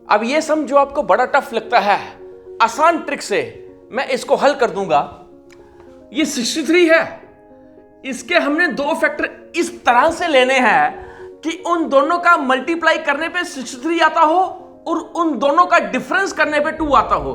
अब ये सम जो आपको बड़ा टफ लगता है, आसान ट्रिक से मैं इसको हल कर दूंगा। ये 63 है, इसके हमने दो फैक्टर इस तरह से लेने हैं कि उन दोनों का मल्टीप्लाई करने पे 63 आता हो और उन दोनों का डिफरेंस करने पे 2 आता हो।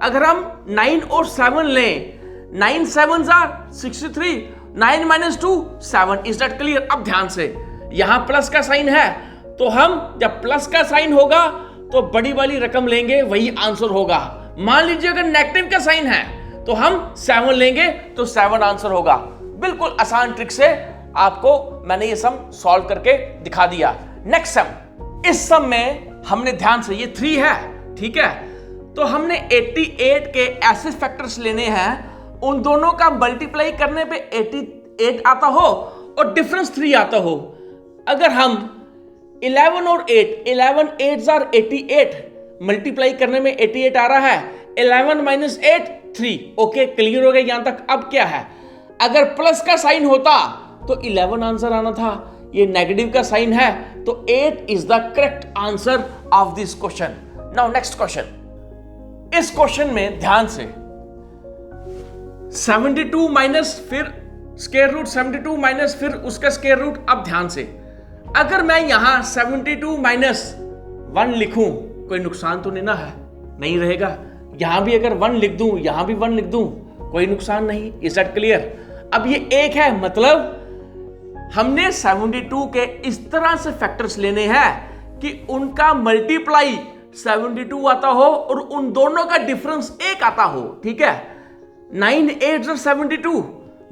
अगर हम 9 और 7 लें, 9 7s are 63, 9 minus 2 7। Is that clear? अब ध्यान से, यहां प्लस का साइन है तो हम जब प्लस का साइन होगा तो बड़ी वाली रकम लेंगे, वही आंसर होगा। मान लीजिए अगर नेगेटिव का साइन है तो हम 7 लेंगे तो 7 आंसर होगा। बिल्कुल आसान ट्रिक से आपको मैंने ये सम सॉल्व करके दिखा दिया। नेक्स्ट सम, इस सम में हमने ध्यान से, ये 3 है, ठीक है, तो हमने 88 के ऐसे फैक्टर्स लेने हैं उन दोनों का मल्टीप्लाई करने पे 88 आता हो और डिफरेंस 3 आता हो। अगर हम 11 और 8, 11 8s are 88, मल्टीप्लाई करने में 88 आ रहा है, 11 minus 8 3। ओके, क्लियर हो गया यहां तक? अब क्या है, अगर प्लस का साइन होता तो 11 आंसर आना था, ये नेगेटिव का साइन है तो 8 is the correct answer of this question. Now next question, इस क्वेश्चन में ध्यान से 72 माइनस फिर स्क्वायर रूट 72 माइनस फिर उसका स्क्वायर रूट। अब ध्यान से, अगर मैं यहां 72 माइनस 1 लिखूं, कोई नुकसान तो नहीं ना है? नहीं रहेगा। यहां भी अगर 1 लिख दूं, यहां भी 1 लिख दूं, कोई नुकसान नहीं। Is that clear? अब ये 1 है, मतलब हमने 72 के इस तरह से फैक्टर्स लेने हैं कि उनका मल्टीप्लाई 72 आता हो और उन दोनों का डिफरेंस 1 आता हो। ठीक है, 9 8s are 72,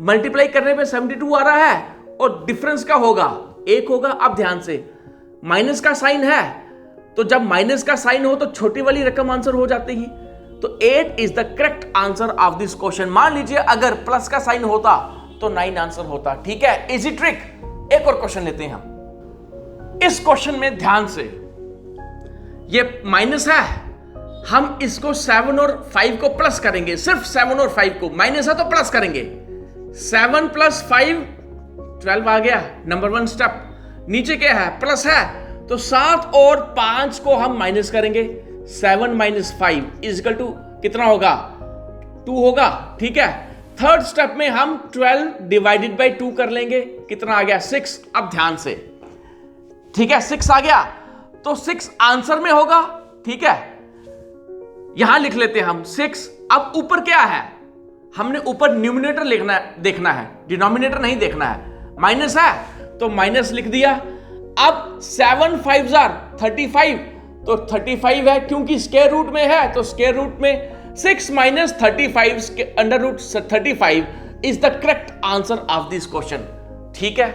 मल्टीप्लाई करने पे 72 आ रहा है और डिफरेंस का होगा 1 होगा। अब ध्यान से, माइनस का साइन है तो जब माइनस का साइन हो तो छोटी वाली रकम आंसर हो जाती है, तो 8 is the correct answer of this question. मान लीजिए अगर प्लस का साइन होता तो 9 आंसर होता। ठीक है, इजी ट्रिक। एक और क्वेश्चन लेते हैं हम। इस क्वेश्चन में ध्यान से, ये माइनस है, हम इसको 7 और 5 को प्लस करेंगे, सिर्फ 7 और 5 को। माइनस है तो प्लस करेंगे, 7 + 5 12 आ गया, नंबर 1 स्टेप। नीचे क्या है, प्लस है तो 7 और 5 को हम माइनस करेंगे, 7 - 5 = कितना होगा, 2 होगा। ठीक है, थर्ड स्टेप में हम 12 डिवाइडेड बाई 2 कर लेंगे, कितना आ गया, 6। अब ध्यान से, ठीक है, 6 आ गया तो 6 आंसर में होगा। ठीक है, यहां लिख लेते हैं हम 6। अब ऊपर क्या है, हमने ऊपर न्यूमिनेटर देखना है, डिनोमिनेटर नहीं देखना है। माइनस है तो माइनस लिख दिया। अब 7 5s are 35, तो 35 है क्योंकि स्क्वायर रूट में है, तो स्क्वायर रूट में 6 - 35 √35 is the correct answer of this question. ठीक है,